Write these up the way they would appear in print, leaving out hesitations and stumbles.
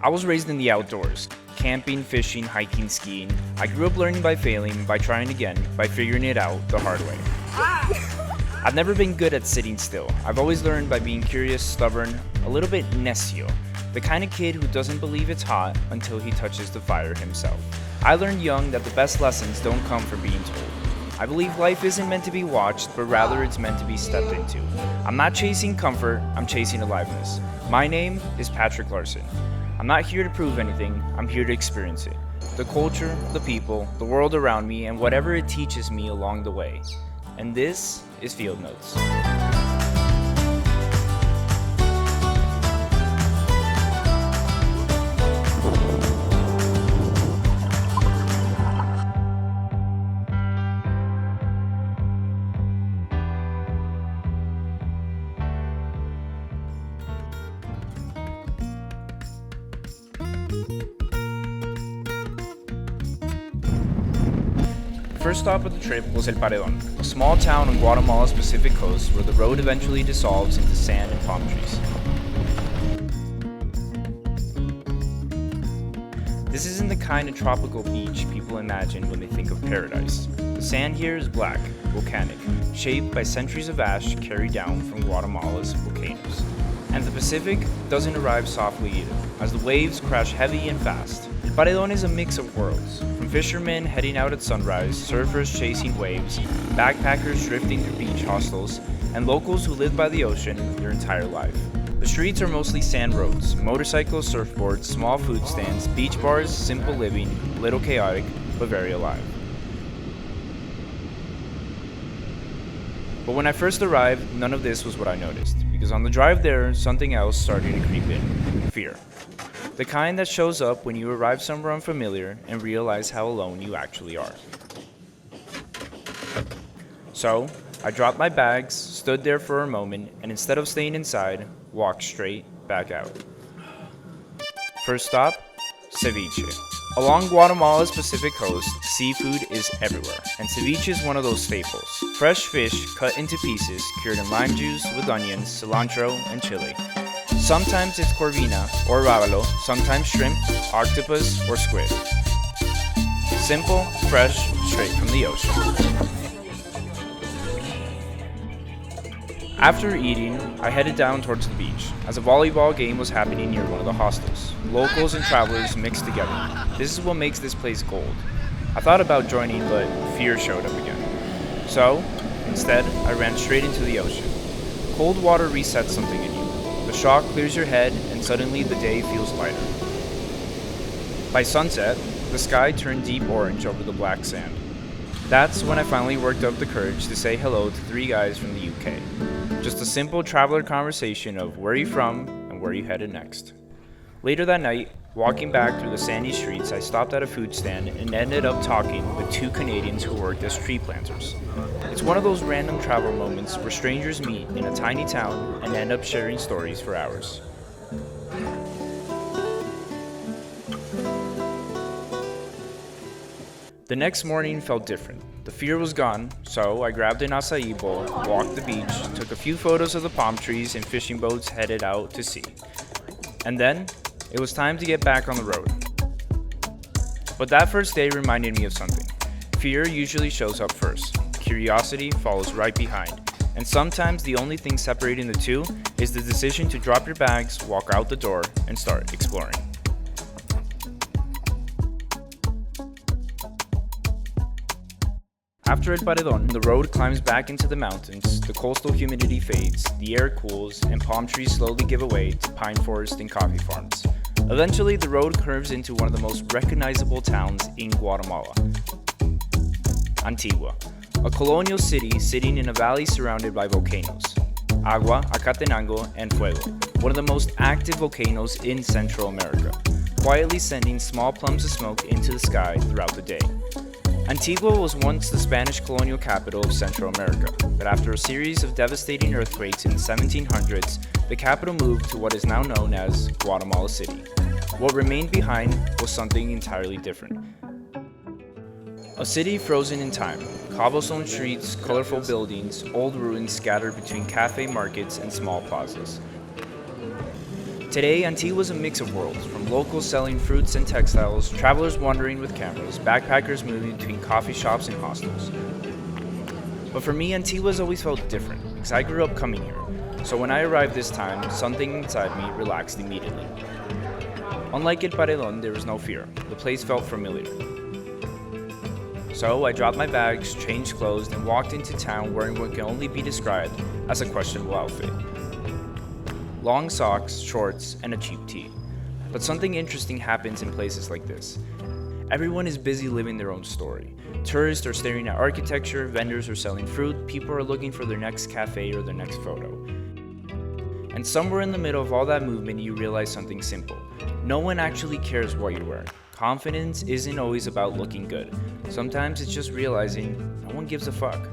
I was raised in the outdoors. Camping, fishing, hiking, skiing. I grew up learning by failing, by trying again, by figuring it out the hard way. I've never been good at sitting still. I've always learned by being curious, stubborn, a little bit necio. The kind of kid who doesn't believe it's hot until he touches the fire himself. I learned young that the best lessons don't come from being told. I believe life isn't meant to be watched, but rather it's meant to be stepped into. I'm not chasing comfort, I'm chasing aliveness. My name is Patrick Larson. I'm not here to prove anything, I'm here to experience it. The culture, the people, the world around me, and whatever it teaches me along the way. And this is Field Notes. First stop of the trip was El Paredon, a small town on Guatemala's Pacific coast where the road eventually dissolves into sand and palm trees. This isn't the kind of tropical beach people imagine when they think of paradise. The sand here is black, volcanic, shaped by centuries of ash carried down from Guatemala's volcanoes. And the Pacific doesn't arrive softly either, as the waves crash heavy and fast. El Paredon is a mix of worlds, from fishermen heading out at sunrise, surfers chasing waves, backpackers drifting through beach hostels, and locals who live by the ocean their entire life. The streets are mostly sand roads, motorcycles, surfboards, small food stands, beach bars, simple living, a little chaotic, but very alive. But when I first arrived, none of this was what I noticed, because on the drive there, something else started to creep in: fear. The kind that shows up when you arrive somewhere unfamiliar and realize how alone you actually are. So, I dropped my bags, stood there for a moment, and instead of staying inside, walked straight back out. First stop, ceviche. Along Guatemala's Pacific coast, seafood is everywhere, and ceviche is one of those staples. Fresh fish cut into pieces, cured in lime juice with onions, cilantro, and chili. Sometimes it's corvina or rábalo, sometimes shrimp, octopus, or squid. Simple, fresh, straight from the ocean. After eating, I headed down towards the beach, as a volleyball game was happening near one of the hostels. Locals and travelers mixed together. This is what makes this place gold. I thought about joining, but fear showed up again. So, instead, I ran straight into the ocean. Cold water resets something in you. The shock clears your head, and suddenly the day feels lighter. By sunset, the sky turned deep orange over the black sand. That's when I finally worked up the courage to say hello to three guys from the UK. Just a simple traveler conversation of where are you from and where are you headed next. Later that night, walking back through the sandy streets, I stopped at a food stand and ended up talking with two Canadians who worked as tree planters. It's one of those random travel moments where strangers meet in a tiny town and end up sharing stories for hours. The next morning felt different. The fear was gone, so I grabbed an acai bowl, walked the beach, took a few photos of the palm trees and fishing boats headed out to sea. And then, it was time to get back on the road. But that first day reminded me of something. Fear usually shows up first. Curiosity follows right behind. And sometimes the only thing separating the two is the decision to drop your bags, walk out the door, and start exploring. After El Paredon, the road climbs back into the mountains, the coastal humidity fades, the air cools, and palm trees slowly give away to pine forest and coffee farms. Eventually, the road curves into one of the most recognizable towns in Guatemala, Antigua, a colonial city sitting in a valley surrounded by volcanoes, Agua, Acatenango, and Fuego, one of the most active volcanoes in Central America, quietly sending small plumes of smoke into the sky throughout the day. Antigua was once the Spanish colonial capital of Central America, but after a series of devastating earthquakes in the 1700s, the capital moved to what is now known as Guatemala City. What remained behind was something entirely different. A city frozen in time, cobblestone streets, colorful buildings, old ruins scattered between cafe markets and small plazas. Today, Antigua is a mix of worlds, from locals selling fruits and textiles, travelers wandering with cameras, backpackers moving between coffee shops and hostels. But for me, Antigua's always felt different, because I grew up coming here. So when I arrived this time, something inside me relaxed immediately. Unlike El Paredon, there was no fear. The place felt familiar. So I dropped my bags, changed clothes, and walked into town wearing what can only be described as a questionable outfit. Long socks, shorts, and a cheap tee. But something interesting happens in places like this. Everyone is busy living their own story. Tourists are staring at architecture, vendors are selling fruit, people are looking for their next cafe or their next photo. And somewhere in the middle of all that movement, you realize something simple. No one actually cares what you're wearing. Confidence isn't always about looking good. Sometimes it's just realizing no one gives a fuck.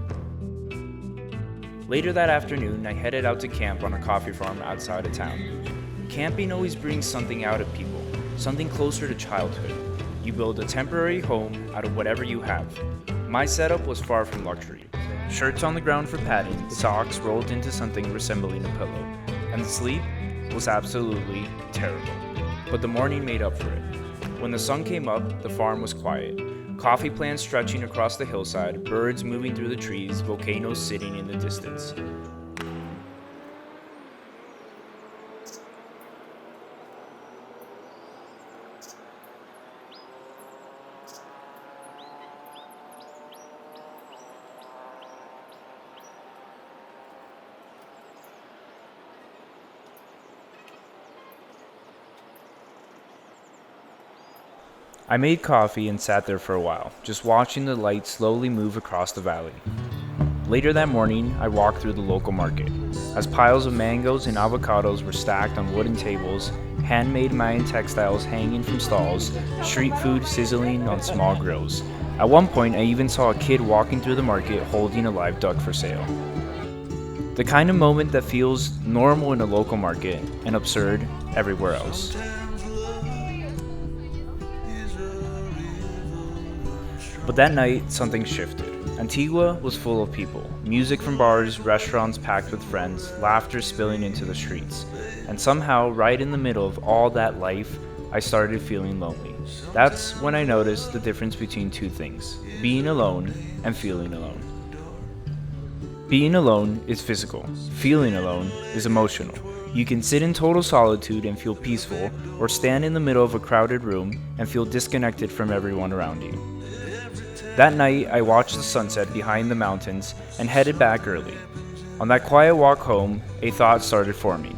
Later that afternoon, I headed out to camp on a coffee farm outside of town. Camping always brings something out of people, something closer to childhood. You build a temporary home out of whatever you have. My setup was far from luxury. Shirts on the ground for padding, socks rolled into something resembling a pillow, and the sleep was absolutely terrible. But the morning made up for it. When the sun came up, the farm was quiet. Coffee plants stretching across the hillside, birds moving through the trees, volcanoes sitting in the distance. I made coffee and sat there for a while, just watching the light slowly move across the valley. Later that morning, I walked through the local market. As piles of mangoes and avocados were stacked on wooden tables, handmade Mayan textiles hanging from stalls, street food sizzling on small grills. At one point, I even saw a kid walking through the market holding a live duck for sale. The kind of moment that feels normal in a local market and absurd everywhere else. But that night, something shifted. Antigua was full of people. Music from bars, restaurants packed with friends, laughter spilling into the streets. And somehow, right in the middle of all that life, I started feeling lonely. That's when I noticed the difference between two things: being alone and feeling alone. Being alone is physical. Feeling alone is emotional. You can sit in total solitude and feel peaceful, or stand in the middle of a crowded room and feel disconnected from everyone around you. That night, I watched the sunset behind the mountains and headed back early. On that quiet walk home, a thought started forming.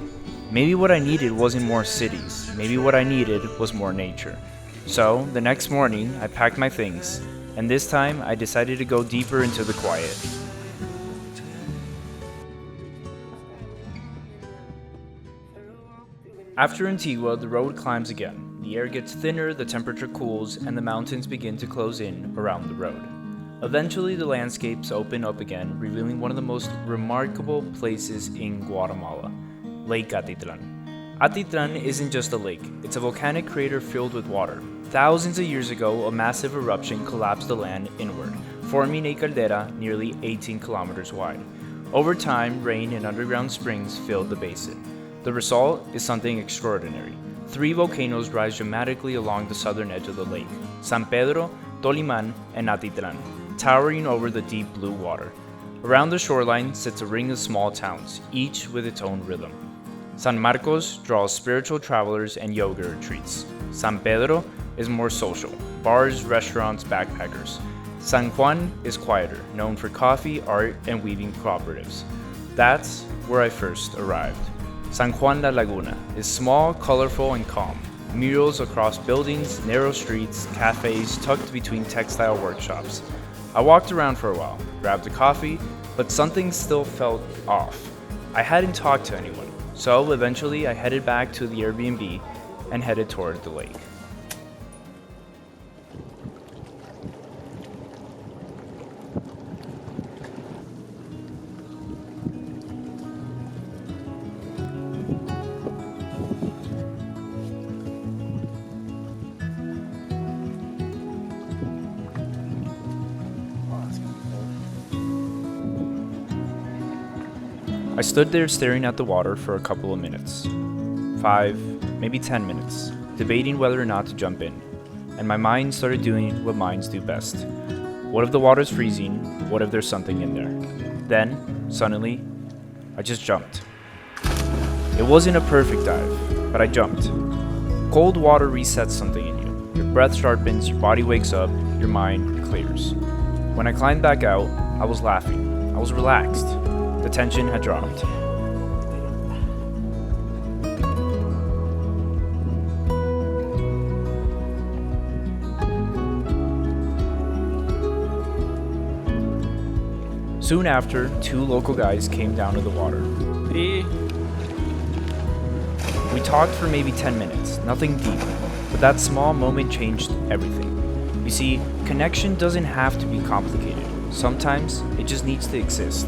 Maybe what I needed wasn't more cities. Maybe what I needed was more nature. So, the next morning, I packed my things, and this time I decided to go deeper into the quiet. After Antigua, the road climbs again. The air gets thinner, the temperature cools, and the mountains begin to close in around the road. Eventually, the landscapes open up again, revealing one of the most remarkable places in Guatemala, Lake Atitlan. Atitlan isn't just a lake, it's a volcanic crater filled with water. Thousands of years ago, a massive eruption collapsed the land inward, forming a caldera nearly 18 kilometers wide. Over time, rain and underground springs filled the basin. The result is something extraordinary. 3 volcanoes rise dramatically along the southern edge of the lake: San Pedro, Toliman, and Atitlan, towering over the deep blue water. Around the shoreline sits a ring of small towns, each with its own rhythm. San Marcos draws spiritual travelers and yoga retreats. San Pedro is more social: bars, restaurants, backpackers. San Juan is quieter, known for coffee, art, and weaving cooperatives. That's where I first arrived. San Juan La Laguna is small, colorful, and calm. Murals across buildings, narrow streets, cafes tucked between textile workshops. I walked around for a while, grabbed a coffee, but something still felt off. I hadn't talked to anyone, so eventually I headed back to the Airbnb and headed toward the lake. I stood there staring at the water for a couple of minutes. 5, maybe 10 minutes, debating whether or not to jump in. And my mind started doing what minds do best. What if the water's freezing? What if there's something in there? Then, suddenly, I just jumped. It wasn't a perfect dive, but I jumped. Cold water resets something in you. Your breath sharpens, your body wakes up, your mind clears. When I climbed back out, I was laughing. I was relaxed. The tension had dropped. Soon after, 2 local guys came down to the water. We talked for maybe 10 minutes, nothing deep, but that small moment changed everything. You see, connection doesn't have to be complicated. Sometimes it just needs to exist.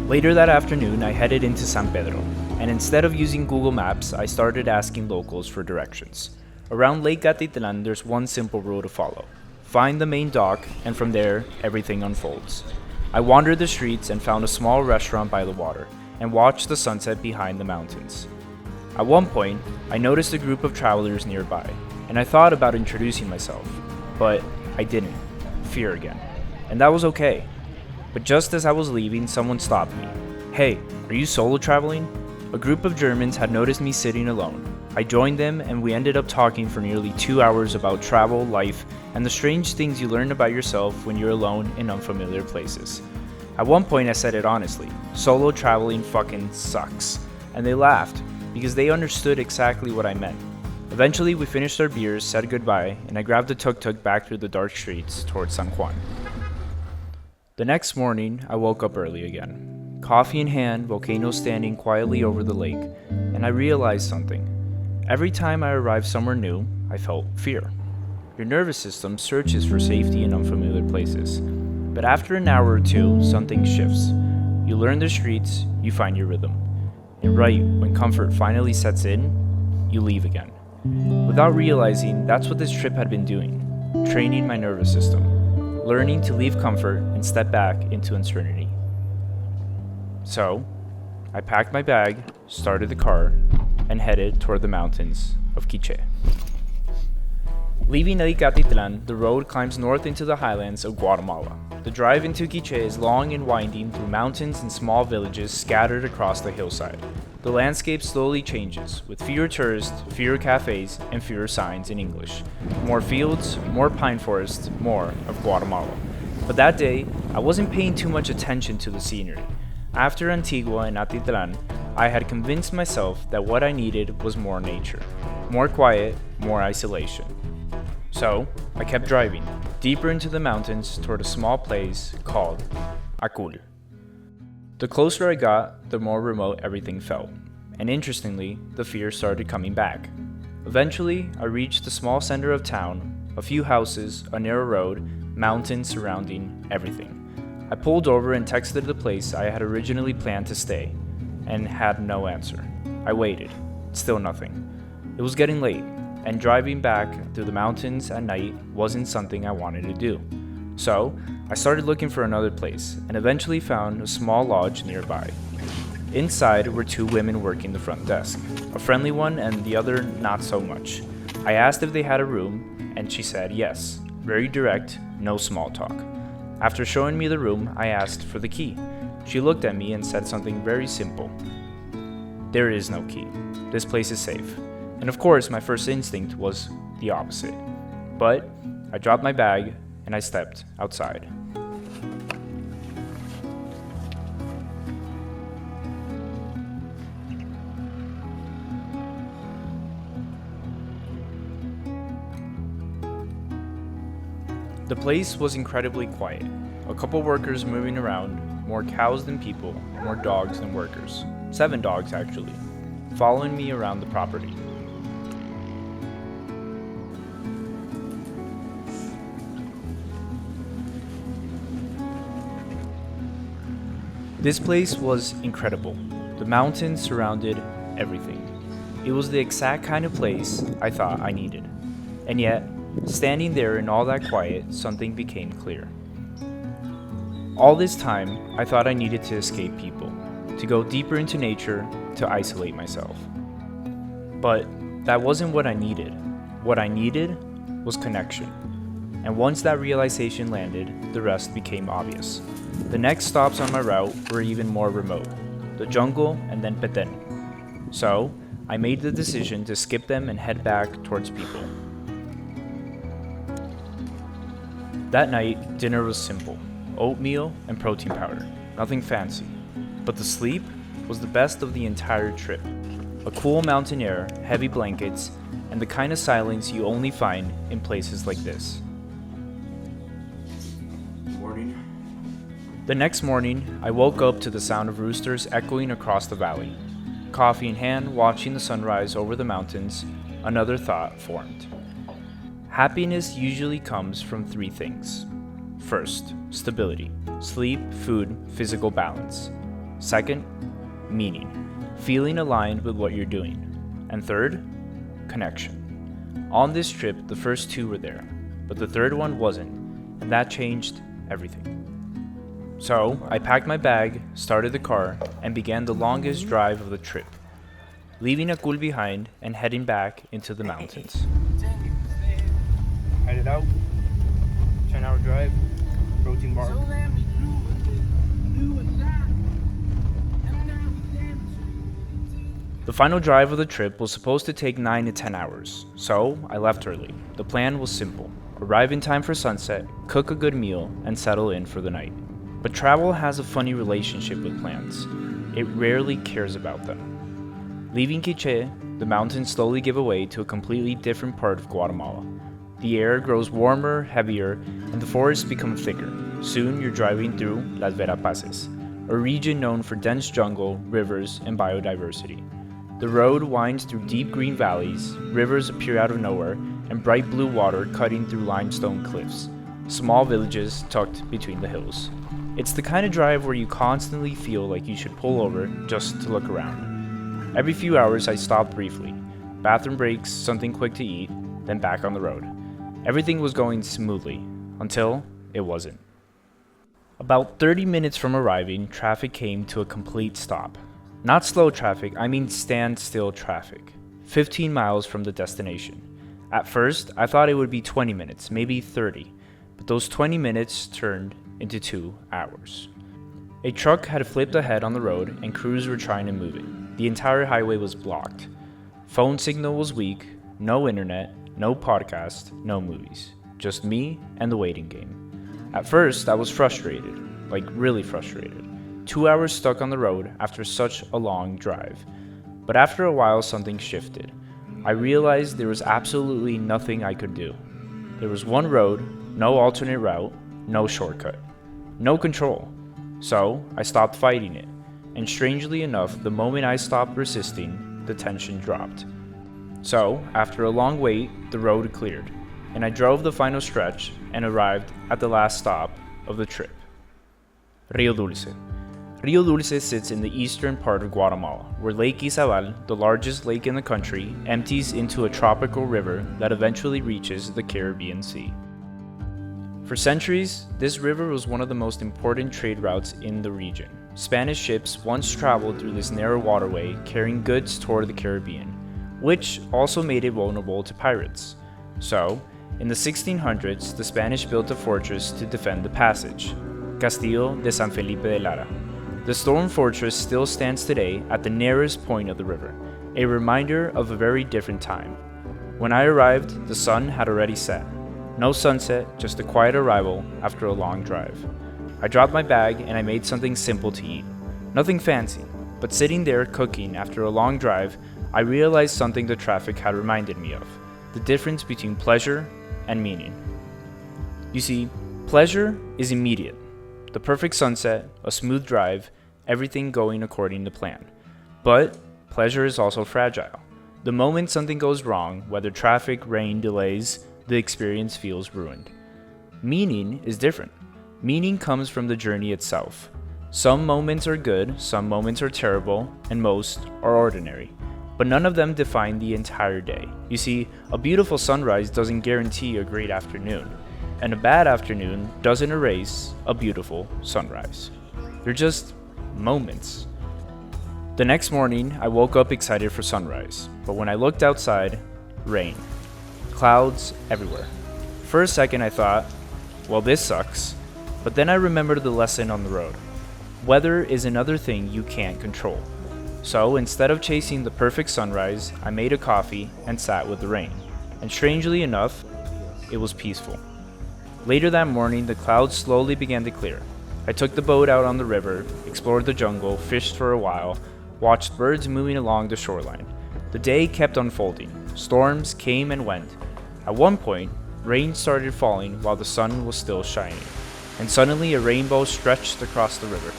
Later that afternoon, I headed into San Pedro, and instead of using Google Maps, I started asking locals for directions. Around Lake Atitlan, there's one simple rule to follow. Find the main dock, and from there, everything unfolds. I wandered the streets and found a small restaurant by the water, and watched the sunset behind the mountains. At one point, I noticed a group of travelers nearby, and I thought about introducing myself, but I didn't. Fear again. And that was okay. But just as I was leaving, someone stopped me. "Hey, are you solo traveling?" A group of Germans had noticed me sitting alone. I joined them, and we ended up talking for nearly 2 hours about travel, life, and the strange things you learn about yourself when you're alone in unfamiliar places. At one point I said it honestly, solo traveling fucking sucks. And they laughed, because they understood exactly what I meant. Eventually we finished our beers, said goodbye, and I grabbed the tuk-tuk back through the dark streets towards San Juan. The next morning I woke up early again. Coffee in hand, volcanoes standing quietly over the lake, and I realized something. Every time I arrived somewhere new, I felt fear. Your nervous system searches for safety in unfamiliar places. But after an hour or two, something shifts. You learn the streets, you find your rhythm. And right when comfort finally sets in, you leave again. Without realizing, that's what this trip had been doing. Training my nervous system. Learning to leave comfort and step back into uncertainty. So, I packed my bag, started the car, and headed toward the mountains of Quiché. Leaving Lake Atitlan, the road climbs north into the highlands of Guatemala. The drive into Quiché is long and winding through mountains and small villages scattered across the hillside. The landscape slowly changes, with fewer tourists, fewer cafes, and fewer signs in English. More fields, more pine forests, more of Guatemala. But that day, I wasn't paying too much attention to the scenery. After Antigua and Atitlan, I had convinced myself that what I needed was more nature. More quiet, more isolation. So, I kept driving, deeper into the mountains toward a small place called Acul. The closer I got, the more remote everything felt. And interestingly, the fear started coming back. Eventually, I reached the small center of town, a few houses, a narrow road, mountains surrounding everything. I pulled over and texted the place I had originally planned to stay, and had no answer. I waited. Still nothing. It was getting late, and driving back through the mountains at night wasn't something I wanted to do. So, I started looking for another place, and eventually found a small lodge nearby. Inside were 2 women working the front desk, a friendly one and the other not so much. I asked if they had a room, and she said yes. Very direct, no small talk. After showing me the room, I asked for the key. She looked at me and said something very simple. "There is no key. This place is safe." And of course, my first instinct was the opposite. But I dropped my bag and I stepped outside. The place was incredibly quiet. A couple workers moving around, more cows than people, more dogs than workers. 7 dogs actually, following me around the property. This place was incredible. The mountains surrounded everything. It was the exact kind of place I thought I needed. And yet, standing there in all that quiet, something became clear. All this time, I thought I needed to escape people. to go deeper into nature, to isolate myself. But that wasn't what I needed. What I needed was connection. And once that realization landed, the rest became obvious. The next stops on my route were even more remote, the jungle and then Petén. So, I made the decision to skip them and head back towards people. That night, dinner was simple, oatmeal and protein powder, nothing fancy. But the sleep was the best of the entire trip. A cool mountain air, heavy blankets, and the kind of silence you only find in places like this. Morning. The next morning, I woke up to the sound of roosters echoing across the valley. Coffee in hand, watching the sunrise over the mountains, another thought formed. Happiness usually comes from three things. First, stability, sleep, food, physical balance. Second, meaning, feeling aligned with what you're doing. And third, connection. On this trip, the first two were there, but the third one wasn't, and that changed everything. So, I packed my bag, started the car, and began the longest drive of the trip, leaving Akul behind and heading back into the mountains. Headed out, 10-hour drive, protein bar. The final drive of the trip was supposed to take 9 to 10 hours, so I left early. The plan was simple: arrive in time for sunset, cook a good meal, and settle in for the night. But travel has a funny relationship with plans. It rarely cares about them. Leaving Quiché, the mountains slowly give way to a completely different part of Guatemala. The air grows warmer, heavier, and the forests become thicker. Soon you're driving through Las Verapaces, a region known for dense jungle, rivers, and biodiversity. The road winds through deep green valleys, rivers appear out of nowhere, and bright blue water cutting through limestone cliffs, small villages tucked between the hills. It's the kind of drive where you constantly feel like you should pull over just to look around. Every few hours I stopped briefly, bathroom breaks, something quick to eat, then back on the road. Everything was going smoothly, until it wasn't. About 30 minutes from arriving, traffic came to a complete stop. Not slow traffic, I mean standstill traffic. 15 miles from the destination. At first, I thought it would be 20 minutes, maybe 30, but those 20 minutes turned into 2 hours. A truck had flipped ahead on the road and crews were trying to move it. The entire highway was blocked. Phone signal was weak, no internet, no podcast, no movies. Just me and the waiting game. At first, I was frustrated, like really frustrated. 2 hours stuck on the road after such a long drive. But after a while, something shifted. I realized there was absolutely nothing I could do. There was one road, no alternate route, no shortcut, no control. So I stopped fighting it. And strangely enough, the moment I stopped resisting, the tension dropped. So, after a long wait, the road cleared, and I drove the final stretch and arrived at the last stop of the trip. Rio Dulce. Rio Dulce sits in the eastern part of Guatemala, where Lake Izabal, the largest lake in the country, empties into a tropical river that eventually reaches the Caribbean Sea. For centuries, this river was one of the most important trade routes in the region. Spanish ships once traveled through this narrow waterway carrying goods toward the Caribbean, which also made it vulnerable to pirates. So, in the 1600s, the Spanish built a fortress to defend the passage, Castillo de San Felipe de Lara. The stone fortress still stands today at the nearest point of the river, a reminder of a very different time. When I arrived, the sun had already set. No sunset, just a quiet arrival after a long drive. I dropped my bag and I made something simple to eat. Nothing fancy, but sitting there cooking after a long drive, I realized something the traffic had reminded me of: the difference between pleasure and meaning. You see, pleasure is immediate. The perfect sunset, a smooth drive, everything going according to plan. But pleasure is also fragile. The moment something goes wrong, whether traffic, rain, delays, the experience feels ruined. Meaning is different. Meaning comes from the journey itself. Some moments are good, some moments are terrible, and most are ordinary. But none of them define the entire day. You see, a beautiful sunrise doesn't guarantee a great afternoon, and a bad afternoon doesn't erase a beautiful sunrise. They're just moments. The next morning, I woke up excited for sunrise, but when I looked outside, rain. Clouds everywhere. For a second I thought, well, this sucks. But then I remembered the lesson on the road. Weather is another thing you can't control. So instead of chasing the perfect sunrise, I made a coffee and sat with the rain. And strangely enough, it was peaceful. Later that morning, the clouds slowly began to clear. I took the boat out on the river, explored the jungle, fished for a while, watched birds moving along the shoreline. The day kept unfolding. Storms came and went. At one point, rain started falling while the sun was still shining. And suddenly a rainbow stretched across the river.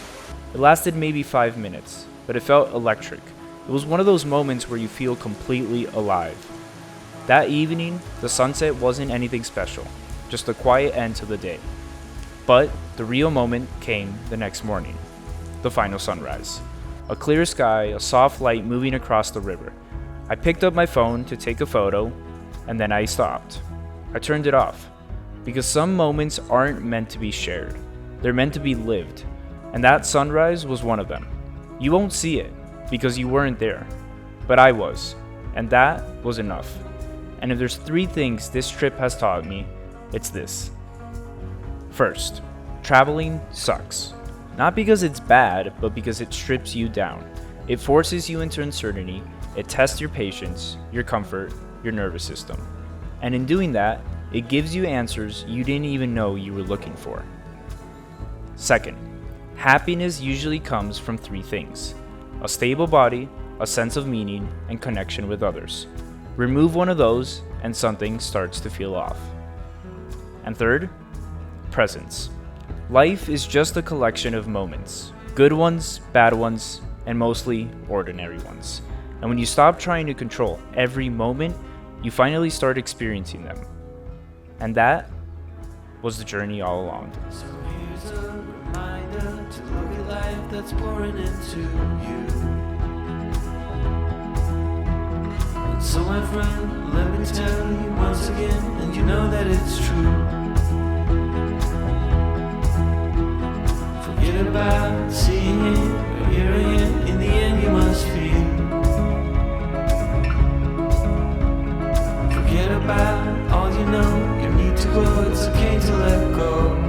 It lasted maybe 5 minutes, but it felt electric. It was one of those moments where you feel completely alive. That evening, the sunset wasn't anything special, just a quiet end to the day. But the real moment came the next morning, the final sunrise. A clear sky, a soft light moving across the river. I picked up my phone to take a photo, and then I stopped. I turned it off, because some moments aren't meant to be shared. They're meant to be lived, and that sunrise was one of them. You won't see it, because you weren't there, but I was, and that was enough. And if there's 3 things this trip has taught me, it's this. First, traveling sucks. Not because it's bad, but because it strips you down. It forces you into uncertainty, it tests your patience, your comfort, your nervous system. And in doing that, it gives you answers you didn't even know you were looking for. Second, happiness usually comes from 3 things: a stable body, a sense of meaning, and connection with others. Remove one of those, and something starts to feel off. And third, presence. Life is just a collection of moments, good ones, bad ones, and mostly ordinary ones. And when you stop trying to control every moment, you finally start experiencing them. And that was the journey all along. So here's a reminder to look at life that's pouring into you. And so my friend, let me tell you once again, and you know that it's true. Forget about seeing it or hearing it, in the end you must feel. Forget about all you know, you need to grow, it's okay to let go.